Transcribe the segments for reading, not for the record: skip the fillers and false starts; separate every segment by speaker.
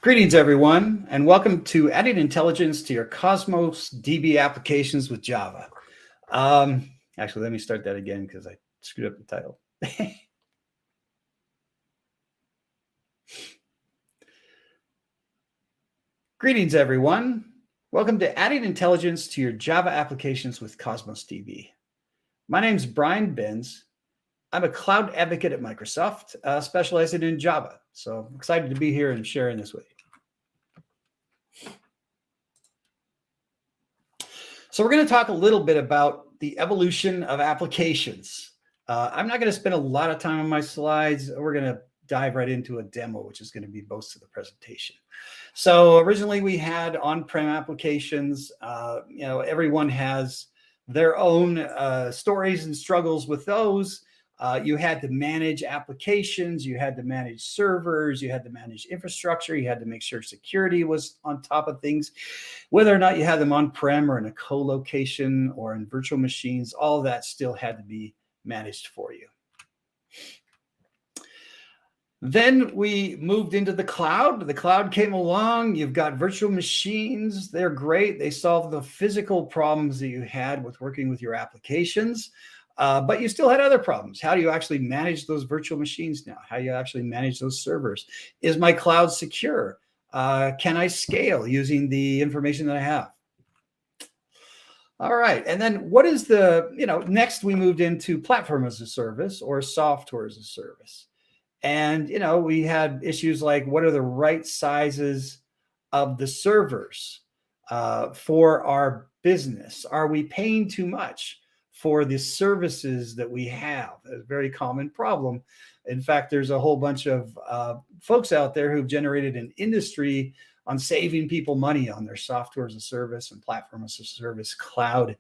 Speaker 1: Greetings, everyone, and welcome to adding intelligence to your Cosmos DB applications with Java. Actually, let me start that again because I screwed up the title. Greetings, everyone. Welcome to adding intelligence to your Java applications with Cosmos DB. My name is Benz. I'm a cloud advocate at Microsoft, specializing in Java. So I'm excited to be here and sharing this with you. So we're going to talk a little bit about the evolution of applications. I'm not going to spend a lot of time on my slides. We're going to dive right into a demo, which is going to be most of the presentation. So originally we had on-prem applications. Everyone has their own stories and struggles with those. You had to manage applications, you had to manage servers, you had to manage infrastructure, you had to make sure security was on top of things. Whether or not you had them on-prem or in a co-location or in virtual machines, all of that still had to be managed for you. Then we moved into the cloud. The cloud came along. You've got virtual machines. They're great. They solve the physical problems that you had with working with your applications. But you still had other problems. How do you actually manage those virtual machines now? How do you actually manage those servers? Is my cloud secure? Can I scale using the information that I have? All right. And then what is next we moved into platform as a service or software as a service. And, we had issues like what are the right sizes of the servers for our business? Are we paying too much for the services that we have? A very common problem. In fact, there's a whole bunch of folks out there who've generated an industry on saving people money on their software as a service and platform as a service cloud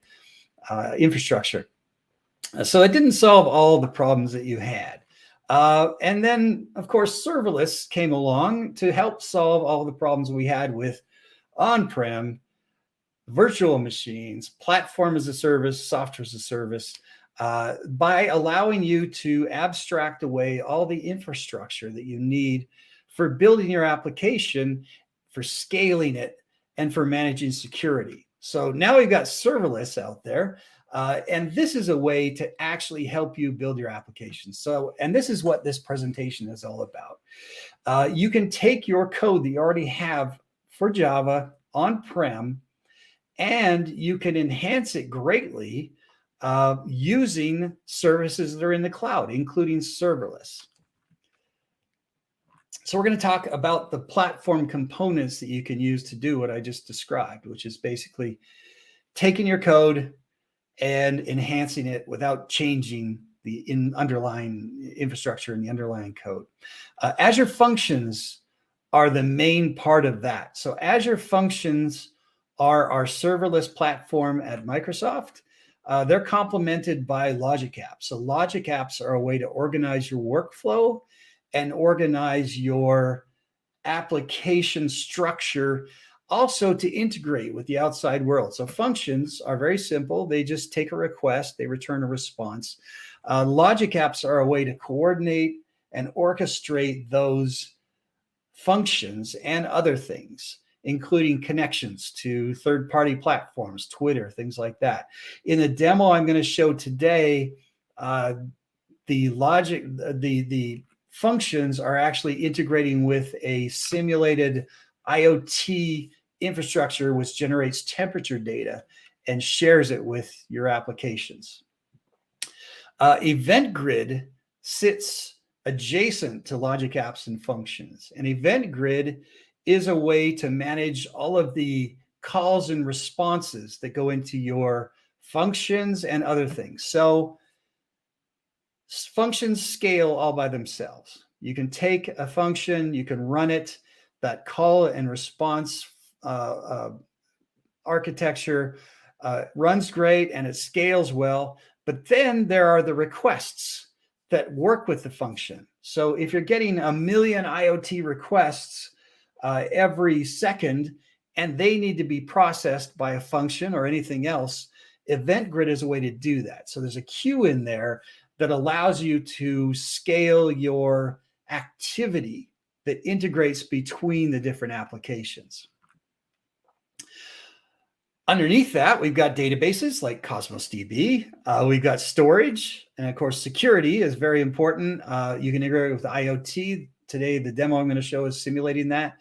Speaker 1: infrastructure. So it didn't solve all the problems that you had. And then, of course, serverless came along to help solve all the problems we had with on-prem, virtual machines, platform as a service, software as a service, by allowing you to abstract away all the infrastructure that you need for building your application, for scaling it, and for managing security. So now we've got serverless out there. And this is a way to actually help you build your application. And this is what this presentation is all about. You can take your code that you already have for Java on-prem, and you can enhance it greatly using services that are in the cloud, including serverless. So we're going to talk about the platform components that you can use to do what I just described, which is basically taking your code and enhancing it without changing the underlying infrastructure and the underlying code. Azure Functions are the main part of that. So Azure Functions are our serverless platform at Microsoft. They're complemented by Logic Apps. So Logic Apps are a way to organize your workflow and organize your application structure, also to integrate with the outside world. So functions are very simple. They just take a request, they return a response. Logic Apps are a way to coordinate and orchestrate those functions and other things, including connections to third-party platforms, Twitter, things like that. In the demo I'm going to show today, the functions are actually integrating with a simulated IoT infrastructure, which generates temperature data and shares it with your applications. Event Grid sits adjacent to Logic Apps and Functions. And Event Grid is a way to manage all of the calls and responses that go into your functions and other things. So functions scale all by themselves. You can take a function, you can run it, that call and response architecture runs great and it scales well. But then there are the requests that work with the function. So if you're getting 1 million IoT requests every second, and they need to be processed by a function or anything else, Event Grid is a way to do that. So there's a queue in there that allows you to scale your activity that integrates between the different applications. Underneath that, we've got databases like Cosmos DB. We've got storage, and of course, security is very important. You can integrate with IoT. Today, the demo I'm going to show is simulating that.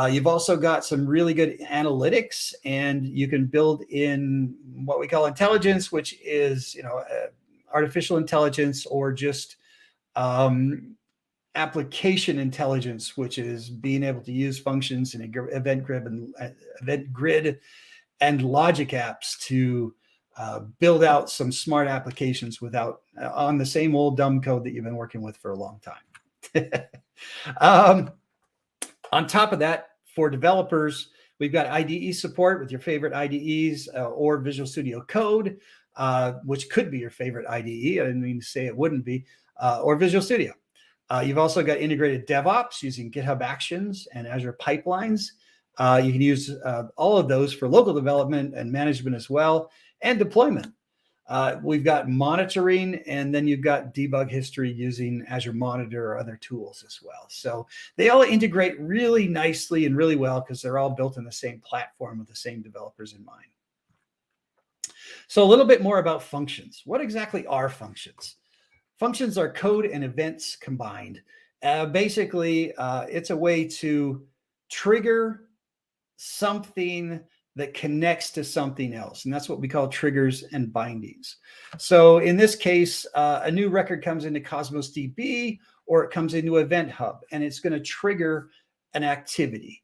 Speaker 1: You've also got some really good analytics, and you can build in what we call intelligence, which is artificial intelligence, or just application intelligence, which is being able to use functions in an event grid and logic apps to build out some smart applications without on the same old dumb code that you've been working with for a long time. On top of that, for developers, we've got IDE support with your favorite IDEs or Visual Studio Code, which could be your favorite IDE. I didn't mean to say it wouldn't be, or Visual Studio. You've also got integrated DevOps using GitHub Actions and Azure Pipelines. You can use all of those for local development and management as well, and deployment. We've got monitoring, and then you've got debug history using Azure Monitor or other tools as well. So they all integrate really nicely and really well because they're all built in the same platform with the same developers in mind. So a little bit more about functions. What exactly are functions? Functions are code and events combined. Basically, it's a way to trigger something that connects to something else. And that's what we call triggers and bindings. So in this case, a new record comes into Cosmos DB, or it comes into Event Hub, and it's going to trigger an activity.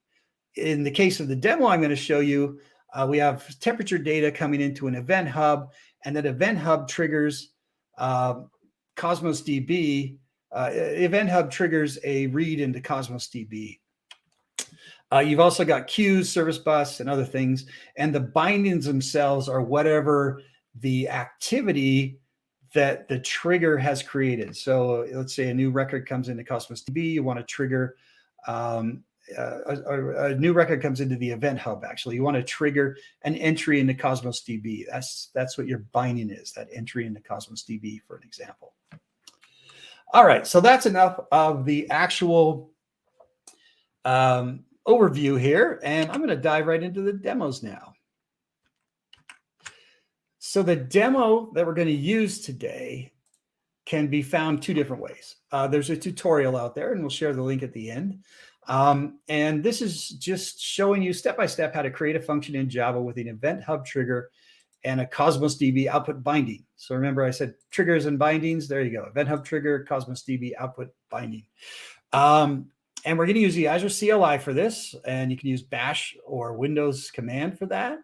Speaker 1: In the case of the demo I'm going to show you, we have temperature data coming into an Event Hub, and that Event Hub triggers Cosmos DB. Event Hub triggers a read into Cosmos DB. You've also got queues, service bus, and other things. And the bindings themselves are whatever the activity that the trigger has created. So let's say a new record comes into Cosmos DB. You want to trigger a new record comes into the Event Hub. Actually, you want to trigger an entry into Cosmos DB. That's what your binding is, that entry into Cosmos DB, for an example. All right, so that's enough of the actual overview here, and I'm going to dive right into the demos now. So the demo that we're going to use today can be found two different ways. There's a tutorial out there, and we'll share the link at the end. And this is just showing you step-by-step how to create a function in Java with an Event Hub trigger and a Cosmos DB output binding. So remember I said triggers and bindings. There you go. Event Hub trigger, Cosmos DB output binding. And we're going to use the Azure CLI for this, and you can use Bash or Windows command for that.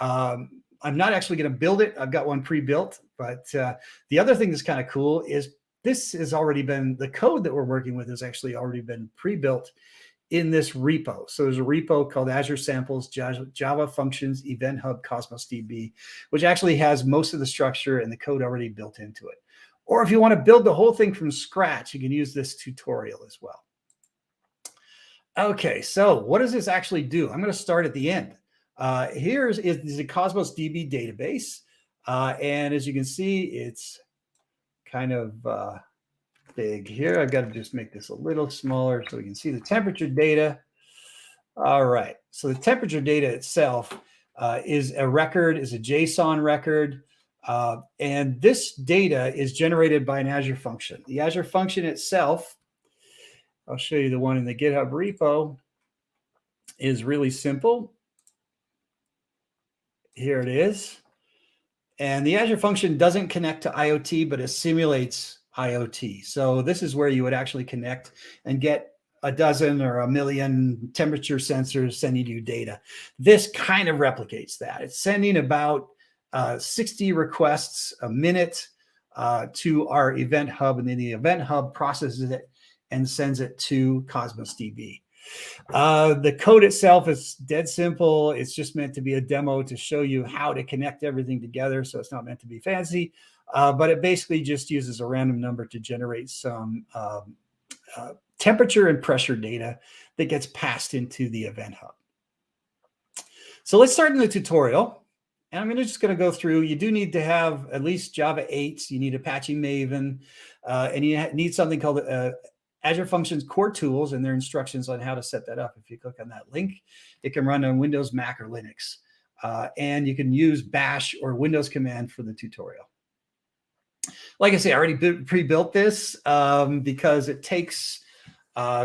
Speaker 1: I'm not actually going to build it. I've got one pre-built, but the other thing that's kind of cool is this has already been, the code that we're working with has actually already been pre-built in this repo. So there's a repo called Azure Samples Java Functions Event Hub Cosmos DB, which actually has most of the structure and the code already built into it. Or if you want to build the whole thing from scratch, you can use this tutorial as well. Okay, so what does this actually do? I'm going to start at the end. Here is the Cosmos DB database. And as you can see, it's kind of big here. I've got to just make this a little smaller so we can see the temperature data. All right, so the temperature data itself is a record, is a JSON record. And this data is generated by an Azure function. The Azure function itself, I'll show you the one in the GitHub repo, is really simple. Here it is. And the Azure function doesn't connect to IoT, but it simulates IoT. So this is where you would actually connect and get a dozen or a million temperature sensors sending you data. This kind of replicates that. It's sending about 60 requests a minute to our Event Hub, and then the Event Hub processes it and sends it to Cosmos DB. The code itself is dead simple. It's just meant to be a demo to show you how to connect everything together. So it's not meant to be fancy, but it basically just uses a random number to generate some temperature and pressure data that gets passed into the Event Hub. So let's start in the tutorial. And I'm just going to go through. You do need to have at least Java 8. You need Apache Maven, and you need something called Azure Functions core tools and their instructions on how to set that up. If you click on that link, it can run on Windows, Mac, or Linux. And you can use Bash or Windows command for the tutorial. Like I say, I already pre-built this because it takes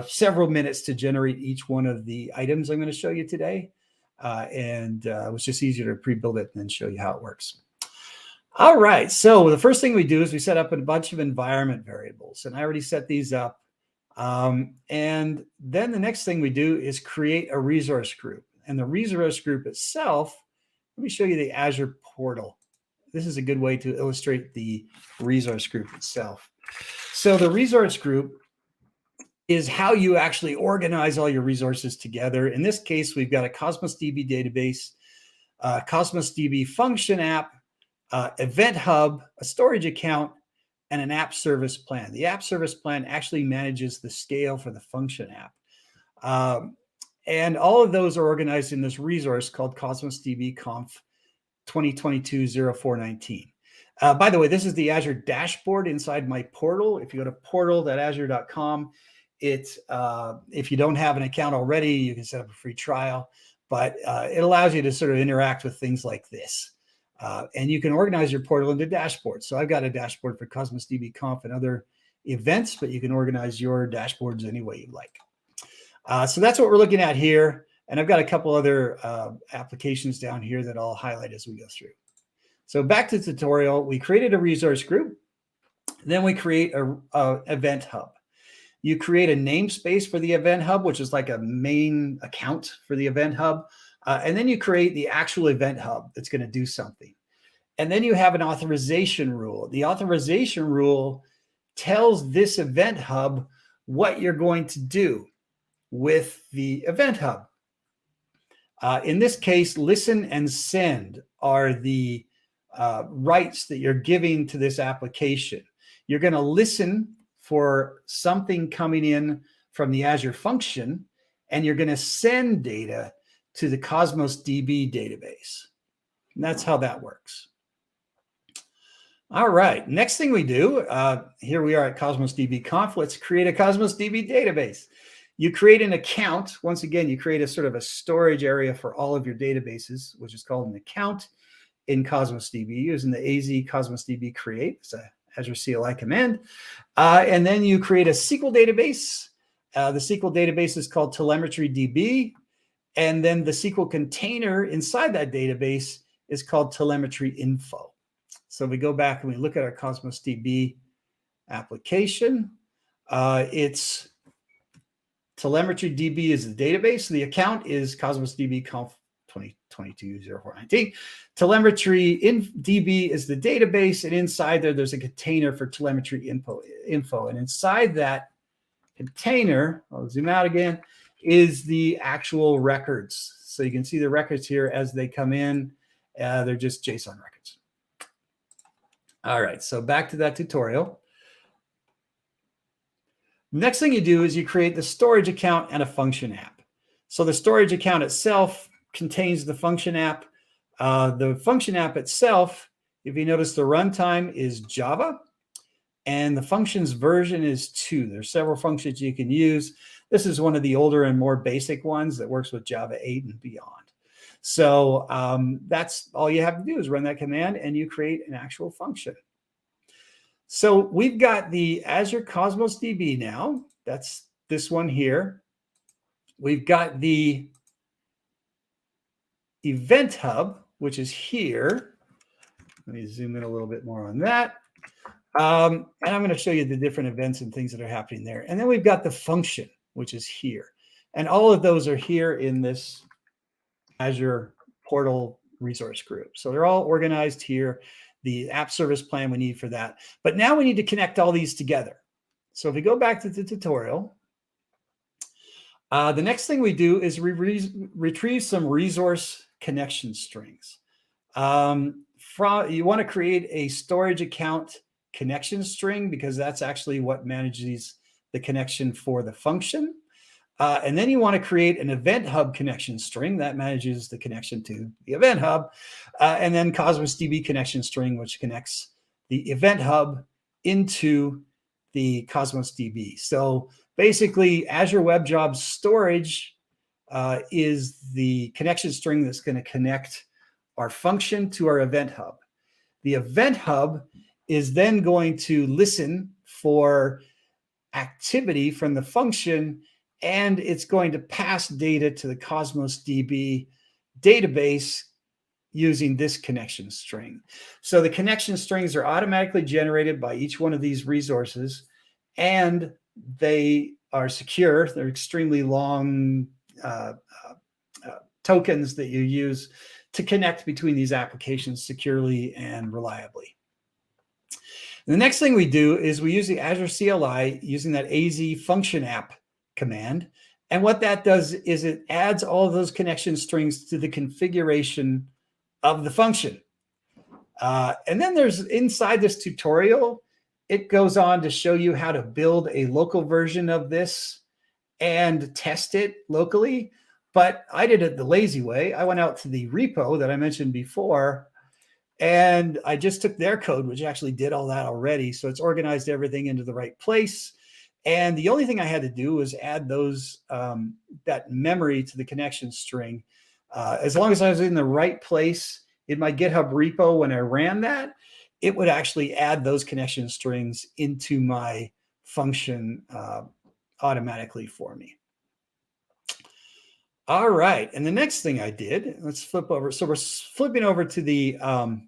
Speaker 1: several minutes to generate each one of the items I'm going to show you today. And it was just easier to pre-build it and then show you how it works. All right, so the first thing we do is we set up a bunch of environment variables, and I already set these up. And then the next thing we do is create a resource group. And the resource group itself, let me show you the Azure portal. This is a good way to illustrate the resource group itself. So the resource group is how you actually organize all your resources together. In this case, we've got a Cosmos DB database, Cosmos DB function app, event hub, a storage account, and an app service plan. The app service plan actually manages the scale for the function app. And all of those are organized in this resource called Cosmos DB Conf 2022-0419. By the way, this is the Azure dashboard inside my portal. If you go to portal.azure.com, if you don't have an account already, you can set up a free trial, but it allows you to sort of interact with things like this. And you can organize your portal into dashboards. So I've got a dashboard for Cosmos DB Conf and other events, but you can organize your dashboards any way you like. So that's what we're looking at here. And I've got a couple other applications down here that I'll highlight as we go through. So back to the tutorial, we created a resource group. Then we create a event hub. You create a namespace for the event hub, which is like a main account for the event hub. And then you create the actual event hub that's going to do something. And then you have an authorization rule. The authorization rule tells this event hub what you're going to do with the event hub. In this case, listen and send are the rights that you're giving to this application. You're going to listen for something coming in from the Azure function, and you're going to send data to the Cosmos DB database. And that's how that works. All right, next thing we do, here we are at Cosmos DB Conf. Let's create a Cosmos DB database. You create an account. Once again, you create a sort of a storage area for all of your databases, which is called an account in Cosmos DB using the AZ Cosmos DB create. It's a Azure CLI command. And then you create a SQL database. The SQL database is called telemetry DB. And then the SQL container inside that database is called telemetry info. So we go back and we look at our Cosmos DB application. It's telemetry DB is the database. The account is Cosmos DB Conf 2022-0419. Telemetry DB is the database, and inside there's a container for telemetry info. And inside that container, I'll zoom out again, is the actual records. So you can see the records here as they come in. They're just JSON records. All right, so back to that tutorial. Next thing you do is you create the storage account and a function app. So the storage account itself contains the function app. The function app itself, if you notice, the runtime is Java, and the functions version is 2. There's several functions you can use. This is one of the older and more basic ones that works with Java 8 and beyond. So that's all you have to do is run that command, and you create an actual function. So we've got the Azure Cosmos DB now. That's this one here. We've got the Event Hub, which is here. Let me zoom in a little bit more on that. And I'm going to show you the different events and things that are happening there. And then we've got the function, which is here. And all of those are here in this Azure portal resource group. So they're all organized here. The app service plan we need for that. But now we need to connect all these together. So if we go back to the tutorial, the next thing we do is retrieve some resource connection strings. You want to create a storage account connection string because that's actually what manages the connection for the function. And then you want to create an event hub connection string that manages the connection to the event hub. And then Cosmos DB connection string, which connects the event hub into the Cosmos DB. So Basically, Azure Web Jobs storage is the connection string that's going to connect our function to our event hub. The event hub is then going to listen for activity from the function, and it's going to pass data to the Cosmos DB database using this connection string. So the connection strings are automatically generated by each one of these resources, and they are secure. They're extremely long tokens that you use to connect between these applications securely and reliably. The next thing we do is we use the Azure CLI using that AZ function app command. And what that does is it adds all of those connection strings to the configuration of the function. And then there's inside this tutorial, it goes on to show you how to build a local version of this and test it locally. But I did it the lazy way. I went out to the repo that I mentioned before, and I just took their code, which actually did all that already. So it's organized everything into the right place. And the only thing I had to do was add those that memory to the connection string. As long as I was in the right place in my GitHub repo when I ran that, it would actually add those connection strings into my function automatically for me. All right, and the next thing I did, let's flip over. So we're flipping over to the GitHub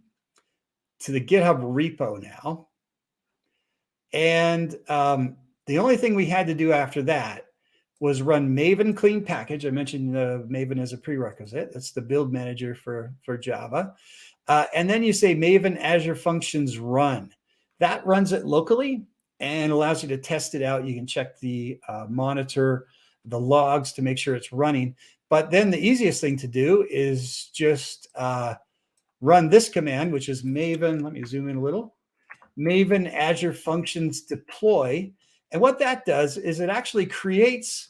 Speaker 1: repo now, and the only thing we had to do after that was run Maven clean package. I mentioned Maven as a prerequisite. That's the build manager for Java, and then you say Maven Azure Functions run. That runs it locally and allows you to test it out. You can check the monitor the logs to make sure it's running. But then the easiest thing to do is just run this command, which is Maven. Let me zoom in a little. Maven Azure Functions deploy. And what that does is it actually creates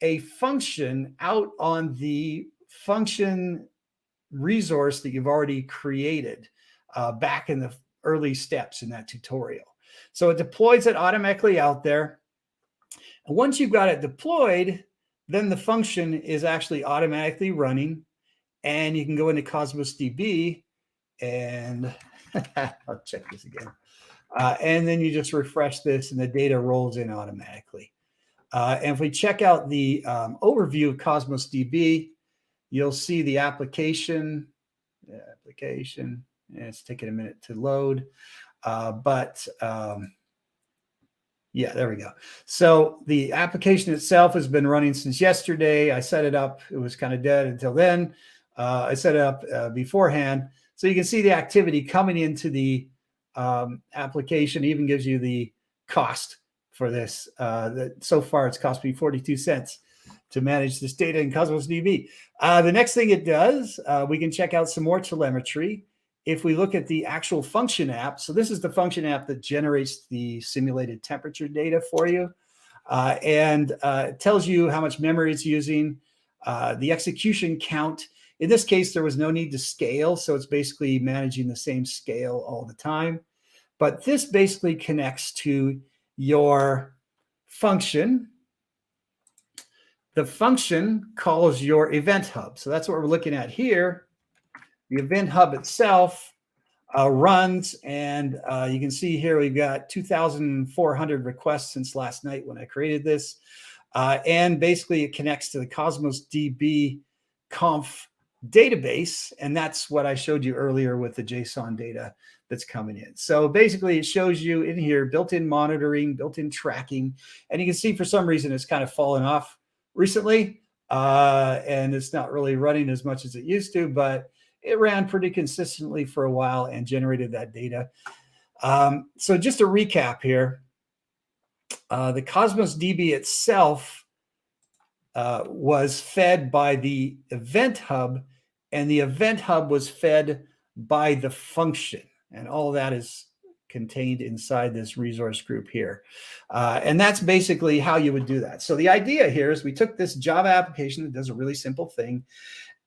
Speaker 1: a function out on the function resource that you've already created back in the early steps in that tutorial. So it deploys it automatically out there. And once you've got it deployed, then the function is actually automatically running, and you can go into Cosmos DB and I'll check this again. And then you just refresh this and the data rolls in automatically. And if we check out the overview of Cosmos DB, you'll see the application. And it's taking a minute to load. Yeah, there we go. So the application itself has been running since yesterday. I set it up. It was kind of dead until then. I set it up beforehand. So you can see the activity coming into the application. It even gives you the cost for this. So far, it's cost me 42 cents to manage this data in Cosmos DB. The next thing it does, we can check out some more telemetry. If we look at the actual function app, so this is the function app that generates the simulated temperature data for you. And it tells you how much memory it's using, the execution count. In this case, there was no need to scale, so it's basically managing the same scale all the time. But this basically connects to your function. The function calls your event hub. So that's what we're looking at here. The event hub itself runs, and you can see here we've got 2,400 requests since last night when I created this. And basically it connects to the Cosmos DB Conf database, and that's what I showed you earlier with the JSON data that's coming in. So basically it shows you in here built-in monitoring, built-in tracking, and you can see for some reason it's kind of fallen off recently, and it's not really running as much as it used to, but it ran pretty consistently for a while and generated that data. So just a recap here, the Cosmos DB itself was fed by the event hub, and the event hub was fed by the function, and all that is contained inside this resource group here. And that's basically how you would do that. So the idea here is we took this Java application that does a really simple thing,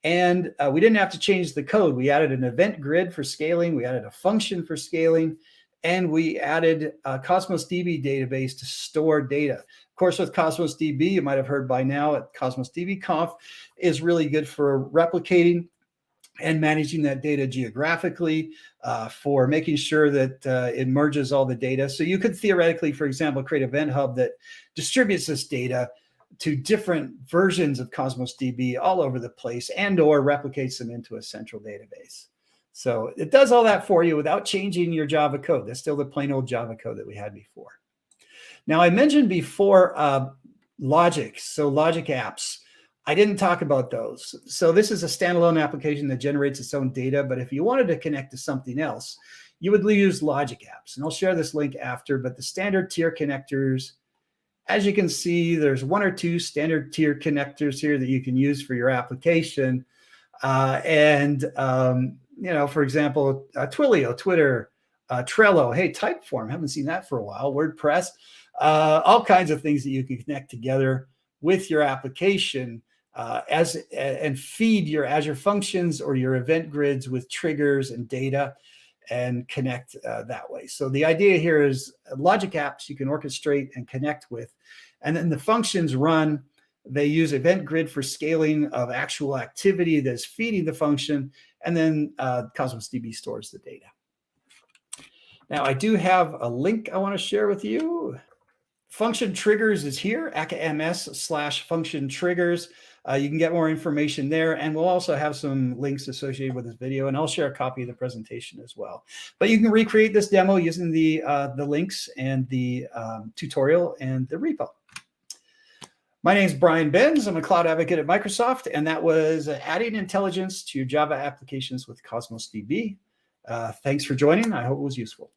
Speaker 1: and we didn't have to change the code. We added an event grid for scaling. We added a function for scaling. and we added a Cosmos DB database to store data. Of course, with Cosmos DB, you might have heard by now at Cosmos DB Conf is really good for replicating and managing that data geographically, for making sure that it merges all the data. So you could theoretically, for example, create an event hub that distributes this data to different versions of Cosmos DB all over the place, and or replicates them into a central database. So it does all that for you without changing your Java code. That's still the plain old Java code that we had before. Now, I mentioned before logic, so logic apps. I didn't talk about those. So this is a standalone application that generates its own data, but if you wanted to connect to something else, you would use logic apps. And I'll share this link after, but the standard tier connectors, as you can see, there's 1 or 2 standard tier connectors here that you can use for your application. You know, for example, Twilio, Twitter, Trello, hey, Typeform, haven't seen that for a while, WordPress, all kinds of things that you can connect together with your application and feed your Azure functions or your event grids with triggers and data and connect that way. So the idea here is logic apps you can orchestrate and connect with, and then the functions run. They use event grid for scaling of actual activity that's feeding the function, and then Cosmos DB stores the data. Now, I do have a link I want to share with you. Function triggers is here, aka.ms/function triggers. You can get more information there, and we'll also have some links associated with this video, and I'll share a copy of the presentation as well. But you can recreate this demo using the links and the tutorial and the repo. My name is Brian Benz. I'm a cloud advocate at Microsoft, and that was adding intelligence to your Java applications with Cosmos DB. Thanks for joining. I hope it was useful.